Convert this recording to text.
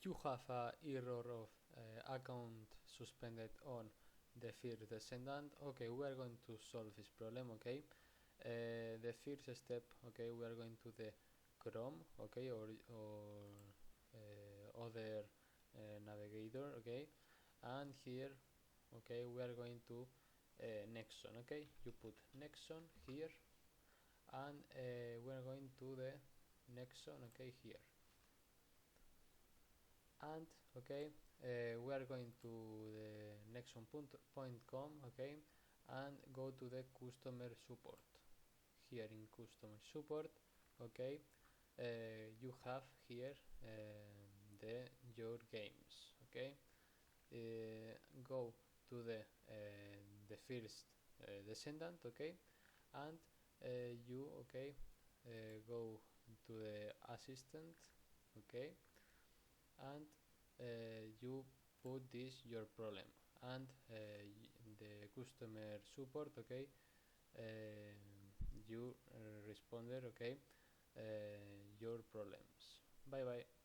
you have a error of account suspended on the First Descendant. Okay, we are going to solve this problem. Okay, the first step, okay, we are going to the Chrome, okay, or other navigator, okay, and here, okay, we are going to Nexon. Okay, you put Nexon here, and we are going to the Nexon, okay, here, and okay, we are going to the nexon.com, okay, and go to the customer support. Here in customer support, okay, you have here your games, okay. Go to the first descendant, okay, and you, okay, go to the assistant, okay, and you put this your problem, and the customer support, okay, you responded, okay, your problems. Bye bye.